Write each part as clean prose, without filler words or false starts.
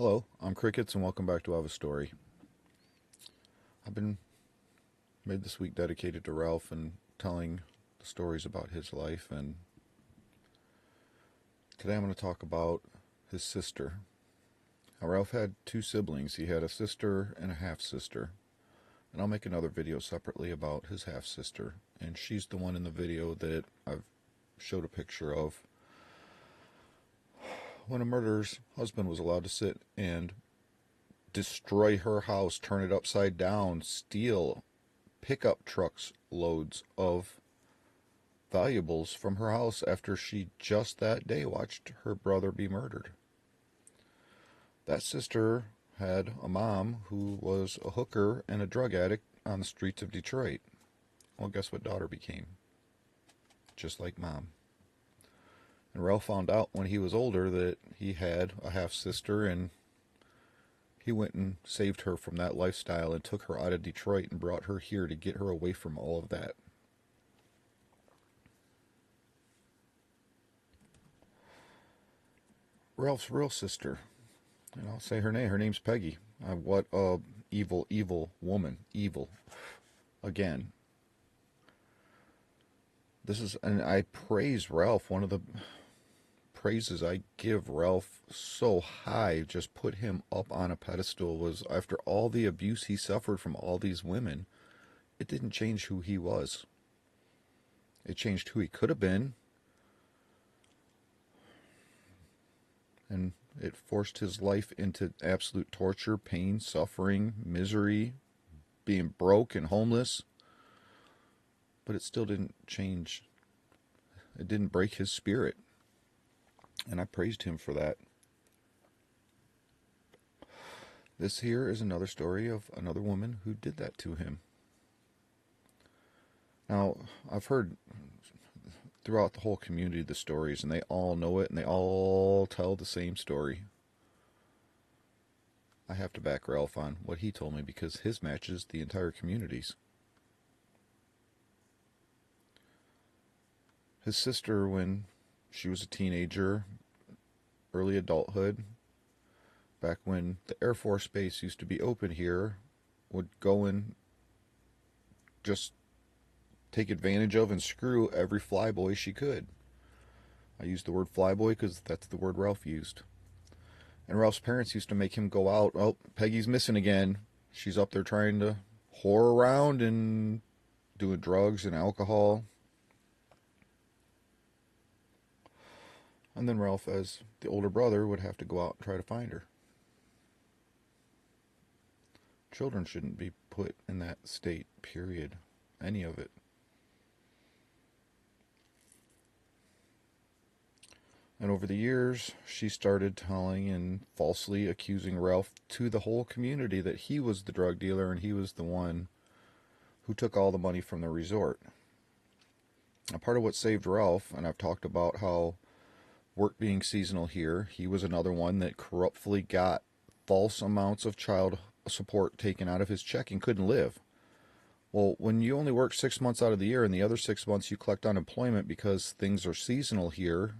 Hello, I'm Crickets, and welcome back to I Have a Story. I've been made this week dedicated to Ralph and telling the stories about his life, and today I'm going to talk about his sister. Now, Ralph had two siblings. He had a sister and a half-sister, and I'll make another video separately about his half-sister, and she's the one in the video that I've showed a picture of when a murderer's husband was allowed to sit and destroy her house, turn it upside down, steal pickup trucks loads of valuables from her house after she just that day watched her brother be murdered. That sister had a mom who was a hooker and a drug addict on the streets of Detroit. Well, guess what daughter became? Just like mom. And Ralph found out when he was older that he had a half-sister, and he went and saved her from that lifestyle and took her out of Detroit and brought her here to get her away from all of that. Ralph's real sister, and I'll say her name. Her name's Peggy. What a evil, evil woman. Evil. Again. And I praise Ralph. One of the praises I give Ralph so high, just put him up on a pedestal, was after all the abuse he suffered from all these women, it didn't change who he was. It changed who he could have been, and it forced his life into absolute torture, pain, suffering, misery, being broke and homeless. But it still didn't change. It didn't break his spirit. And I praised him for that. This here is another story of another woman who did that to him. Now, I've heard throughout the whole community the stories, and they all know it, and they all tell the same story. I have to back Ralph on what he told me because his matches the entire community's. His sister, when she was a teenager, early adulthood, back when the Air Force Base used to be open here, would go and just take advantage of and screw every flyboy she could. I use the word flyboy because that's the word Ralph used. And Ralph's parents used to make him go out. Oh, Peggy's missing again. She's up there trying to whore around and doing drugs and alcohol. And then Ralph, as the older brother, would have to go out and try to find her. Children shouldn't be put in that state, period. Any of it. And over the years, she started telling and falsely accusing Ralph to the whole community that he was the drug dealer and he was the one who took all the money from the resort. Now, part of what saved Ralph, and I've talked about how work being seasonal here, he was another one that corruptly got false amounts of child support taken out of his check and couldn't live. Well, when you only work 6 months out of the year and the other 6 months you collect unemployment because things are seasonal here,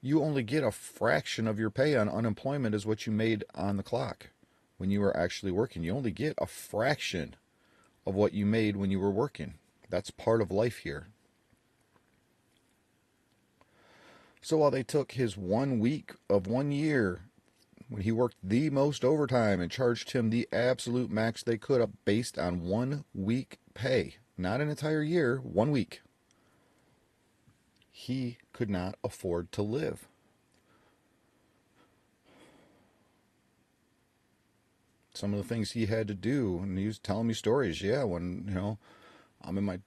you only get a fraction of your pay on unemployment as what you made on the clock when you were actually working. You only get a fraction of what you made when you were working. That's part of life here. So while they took his 1 week of 1 year when he worked the most overtime and charged him the absolute max they could have based on 1 week pay, not an entire year, 1 week, he could not afford to live. Some of the things he had to do, and he was telling me stories. Yeah, when, I'm in my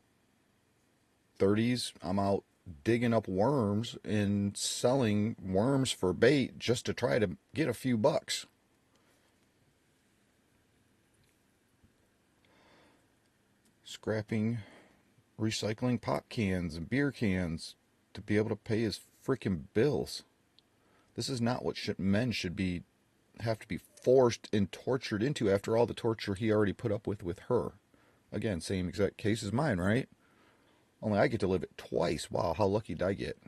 30s, I'm out digging up worms and selling worms for bait just to try to get a few bucks. Scrapping, recycling pop cans and beer cans to be able to pay his freaking bills. This is not what men should have to be forced and tortured into after all the torture he already put up with her. Again, same exact case as mine, right? Only I get to live it twice. Wow, how lucky did I get?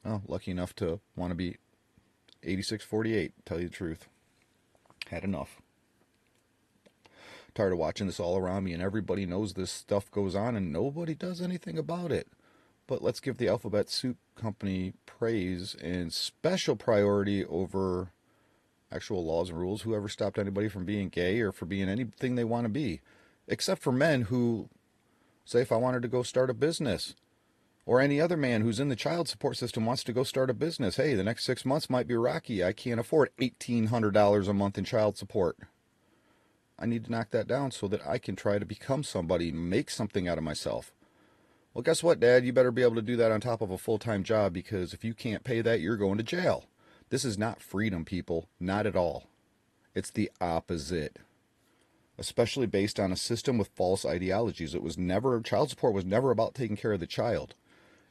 Oh, lucky enough to want to be 86-48, tell you the truth. Had enough. Tired of watching this all around me, and everybody knows this stuff goes on and nobody does anything about it. But let's give the Alphabet Soup Company praise and special priority over actual laws and rules. Whoever stopped anybody from being gay or for being anything they want to be, except for men who say, if I wanted to go start a business, or any other man who's in the child support system wants to go start a business. Hey, the next 6 months might be rocky. I can't afford $1,800 a month in child support. I need to knock that down so that I can try to become somebody, make something out of myself. Well, guess what, Dad? You better be able to do that on top of a full-time job, because if you can't pay that, you're going to jail. This is not freedom, people. Not at all. It's the opposite. Especially based on a system with false ideologies. Child support was never about taking care of the child.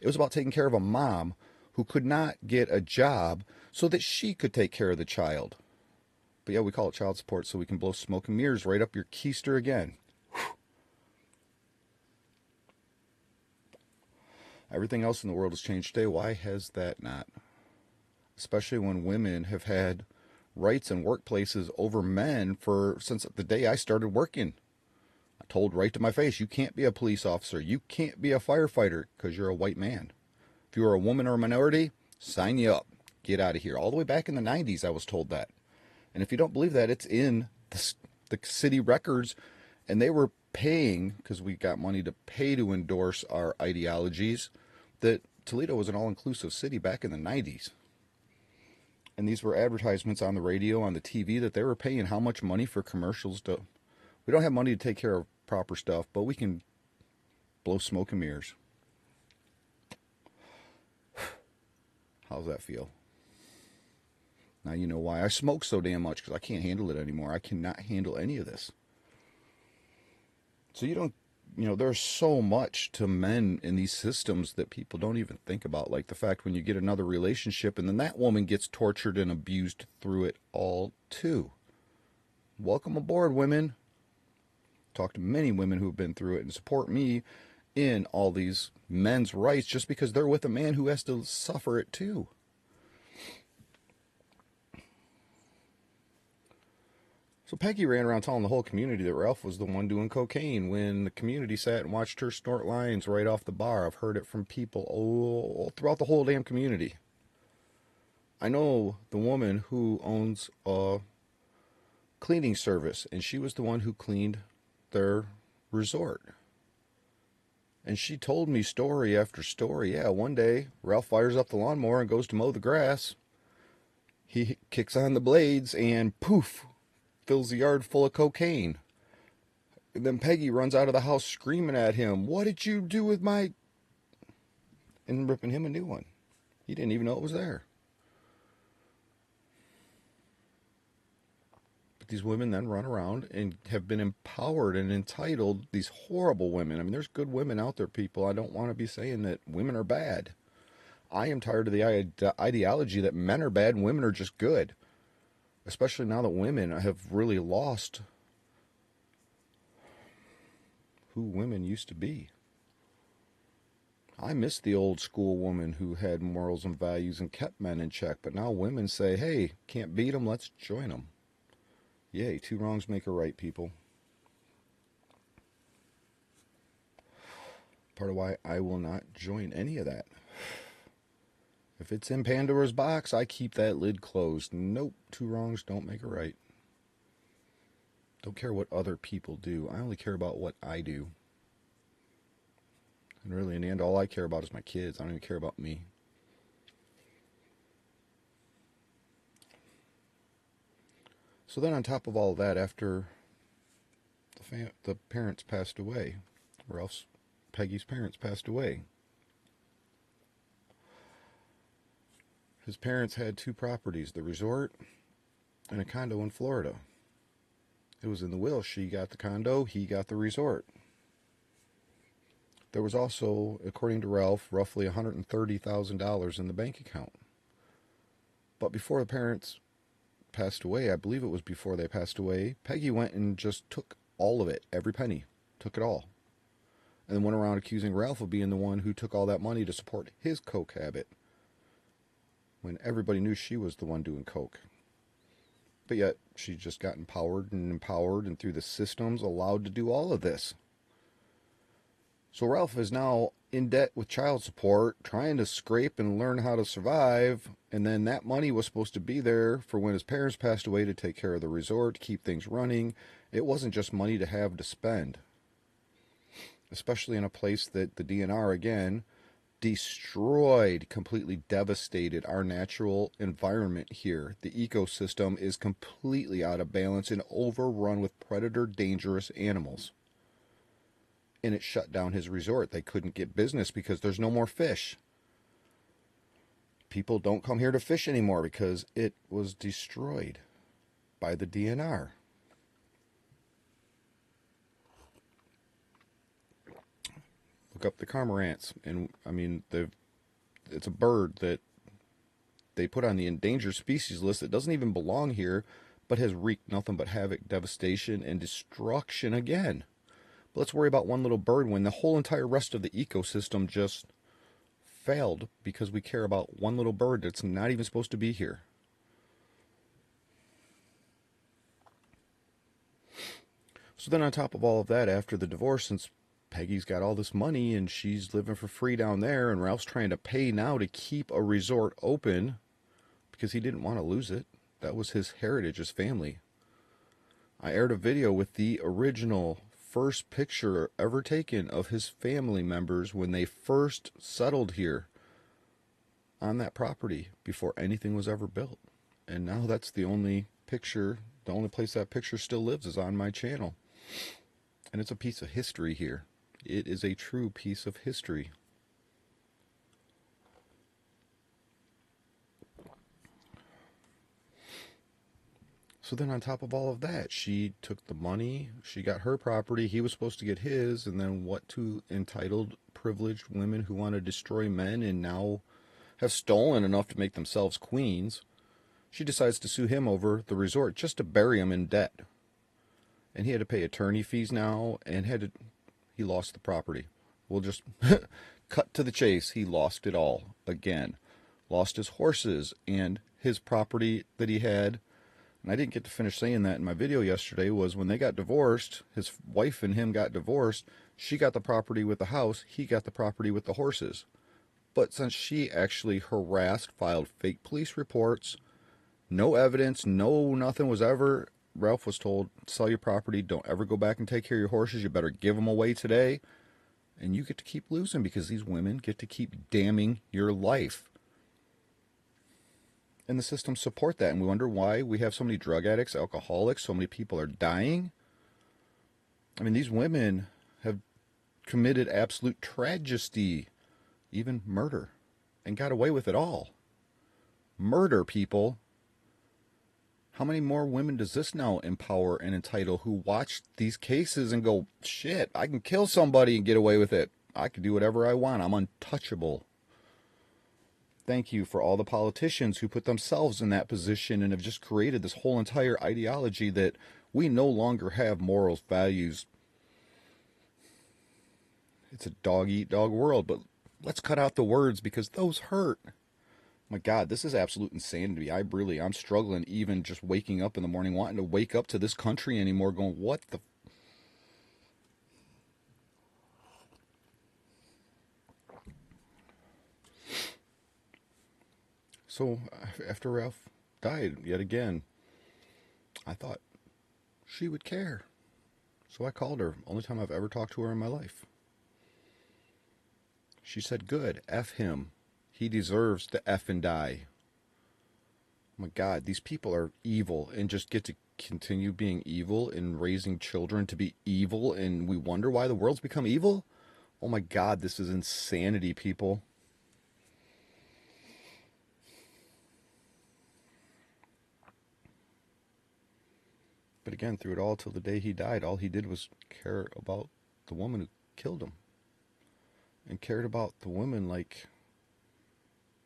It was about taking care of a mom who could not get a job so that she could take care of the child. But yeah, we call it child support so we can blow smoke and mirrors right up your keister again. Everything else in the world has changed today. Why has that not? Especially when women have had rights in workplaces over men since the day I started working. I told right to my face, you can't be a police officer. You can't be a firefighter because you're a white man. If you are a woman or a minority, sign you up. Get out of here. All the way back in the 90s, I was told that. And if you don't believe that, it's in the city records. And they were paying, because we got money to pay to endorse our ideologies, that Toledo was an all-inclusive city back in the 90s. And these were advertisements on the radio, on the TV, that they were paying how much money for commercials to... We don't have money to take care of proper stuff, but we can blow smoke and mirrors. How's that feel? Now you know why I smoke so damn much, because I can't handle it anymore. I cannot handle any of this. So there's so much to men in these systems that people don't even think about. Like the fact when you get another relationship and then that woman gets tortured and abused through it all too. Welcome aboard, women. Talk to many women who have been through it and support me in all these men's rights just because they're with a man who has to suffer it too. So Peggy ran around telling the whole community that Ralph was the one doing cocaine when the community sat and watched her snort lines right off the bar. I've heard it from people all throughout the whole damn community. I know the woman who owns a cleaning service, and she was the one who cleaned their resort. And she told me story after story. Yeah, one day Ralph fires up the lawnmower and goes to mow the grass. He kicks on the blades and poof, fills the yard full of cocaine. And then Peggy runs out of the house screaming at him, "What did you do with my..." and ripping him a new one. He didn't even know it was there. But these women then run around and have been empowered and entitled, these horrible women. I mean, there's good women out there, people. I don't want to be saying that women are bad. I am tired of the ideology that men are bad and women are just good. Especially now that women have really lost who women used to be. I miss the old school woman who had morals and values and kept men in check. But now women say, hey, can't beat them, let's join them. Yay, two wrongs make a right, people. Part of why I will not join any of that. If it's in Pandora's box, I keep that lid closed. Nope, two wrongs don't make a right. Don't care what other people do. I only care about what I do. And really, in the end, all I care about is my kids. I don't even care about me. So then on top of all of that, after the parents passed away, Peggy's parents passed away, his parents had two properties, the resort and a condo in Florida. It was in the will. She got the condo, he got the resort. There was also, according to Ralph, roughly $130,000 in the bank account. But before the parents passed away, I believe it was before they passed away, Peggy went and just took all of it, every penny, took it all. And then went around accusing Ralph of being the one who took all that money to support his coke habit. when everybody knew she was the one doing coke. But yet she just got empowered, and through the systems allowed to do all of this. So Ralph is now in debt with child support, trying to scrape and learn how to survive, and then that money was supposed to be there for when his parents passed away to take care of the resort, to keep things running. It wasn't just money to have to spend, especially in a place that the DNR, again, destroyed, completely devastated our natural environment here. The ecosystem is completely out of balance and overrun with predator dangerous animals. And it shut down his resort. They couldn't get business because there's no more fish. People don't come here to fish anymore because it was destroyed by the DNR. Look up the cormorants, and I mean, it's a bird that they put on the endangered species list that doesn't even belong here, but has wreaked nothing but havoc, devastation, and destruction again. But let's worry about one little bird when the whole entire rest of the ecosystem just failed because we care about one little bird that's not even supposed to be here. So then on top of all of that, after the divorce, since Peggy's got all this money and she's living for free down there, and Ralph's trying to pay now to keep a resort open because he didn't want to lose it. That was his heritage, his family. I aired a video with the original first picture ever taken of his family members when they first settled here on that property before anything was ever built. And now that's the only picture, the only place that picture still lives is on my channel. And it's a piece of history here. It is a true piece of history. So then on top of all of that, she took the money, she got her property, he was supposed to get his, and then what two entitled, privileged women who want to destroy men and now have stolen enough to make themselves queens, she decides to sue him over the resort just to bury him in debt. And he had to pay attorney fees now, and he lost the property. We'll just cut to the chase. He lost it all again. Lost his horses and his property that he had. And I didn't get to finish saying that in my video yesterday, was when they got divorced, his wife and him got divorced, she got the property with the house, he got the property with the horses. But since she actually harassed, filed fake police reports, no evidence, no nothing was ever, Ralph was told, sell your property, don't ever go back and take care of your horses, you better give them away today, and you get to keep losing because these women get to keep damning your life. And the systems support that, and we wonder why we have so many drug addicts, alcoholics, so many people are dying. I mean, these women have committed absolute tragedy, even murder, and got away with it all. Murder, people. How many more women does this now empower and entitle who watch these cases and go, shit, I can kill somebody and get away with it. I can do whatever I want. I'm untouchable. Thank you for all the politicians who put themselves in that position and have just created this whole entire ideology that we no longer have morals, values. It's a dog-eat-dog world, but let's cut out the words because those hurt. My God, this is absolute insanity. I'm struggling even just waking up in the morning, wanting to wake up to this country anymore, going, what the... So after Ralph died yet again, I thought she would care. So I called her. Only time I've ever talked to her in my life. She said, good, F him. He deserves to F and die. Oh my God, these people are evil and just get to continue being evil and raising children to be evil, and we wonder why the world's become evil? Oh my God, this is insanity, people. But again, through it all till the day he died, all he did was care about the woman who killed him. And cared about the woman like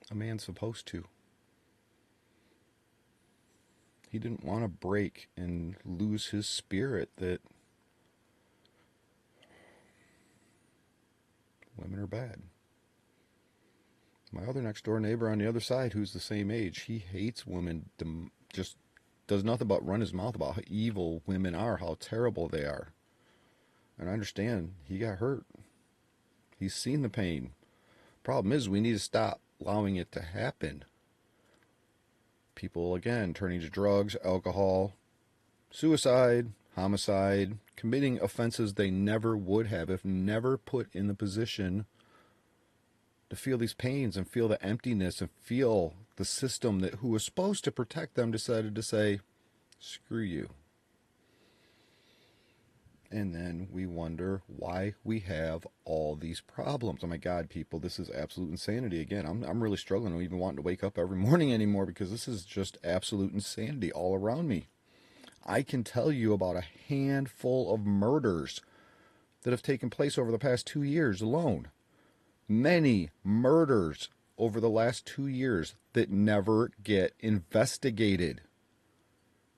a man's supposed to. He didn't want to break and lose his spirit that women are bad. My other next door neighbor on the other side, who's the same age, he hates women, just does nothing but run his mouth about how evil women are, how terrible they are. And I understand he got hurt. He's seen the pain. Problem is, we need to stop allowing it to happen. People, again, turning to drugs, alcohol, suicide, homicide, committing offenses they never would have if never put in the position to feel these pains and feel the emptiness and feel the system that who was supposed to protect them decided to say, screw you. And then we wonder why we have all these problems. Oh my God, people, this is absolute insanity. Again, I'm really struggling to even wanting to wake up every morning anymore because this is just absolute insanity all around me. I can tell you about a handful of murders that have taken place over the past 2 years alone. Many murders over the last 2 years that never get investigated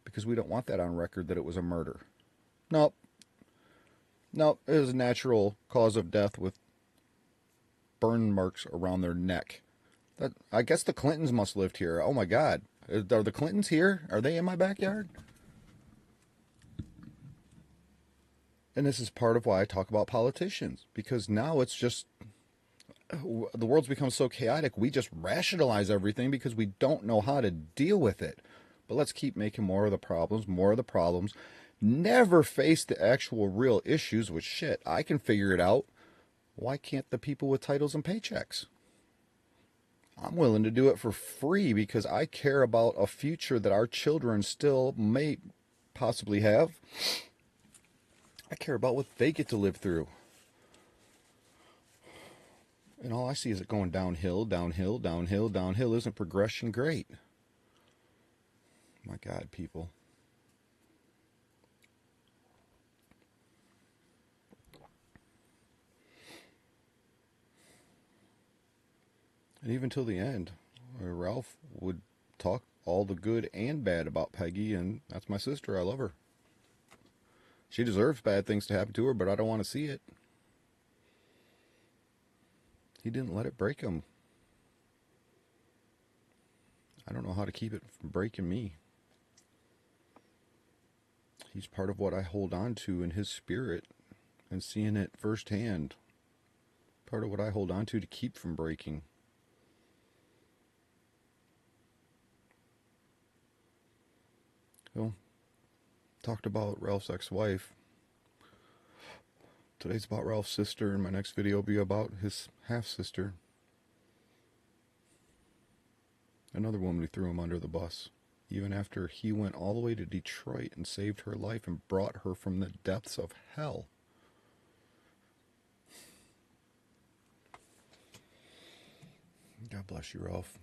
because we don't want that on record that it was a murder. Nope. Nope, it was a natural cause of death with burn marks around their neck. I guess the Clintons must have lived here. Oh my God. Are the Clintons here? Are they in my backyard? And this is part of why I talk about politicians. Because now it's just, the world's become so chaotic, we just rationalize everything because we don't know how to deal with it. But let's keep making more of the problems. Never face the actual real issues with shit. I can figure it out. Why can't the people with titles and paychecks? I'm willing to do it for free because I care about a future that our children still may possibly have. I care about what they get to live through. And all I see is it going downhill, downhill, downhill, downhill. Isn't progression great? My God, people. And even till the end, Ralph would talk all the good and bad about Peggy, and that's my sister. I love her. She deserves bad things to happen to her, but I don't want to see it. He didn't let it break him. I don't know how to keep it from breaking me. He's part of what I hold on to in his spirit and seeing it firsthand. Part of what I hold on to keep from breaking. So, talked about Ralph's ex-wife. Today's about Ralph's sister, and my next video will be about his half-sister. Another woman who threw him under the bus, even after he went all the way to Detroit and saved her life and brought her from the depths of hell. God bless you, Ralph.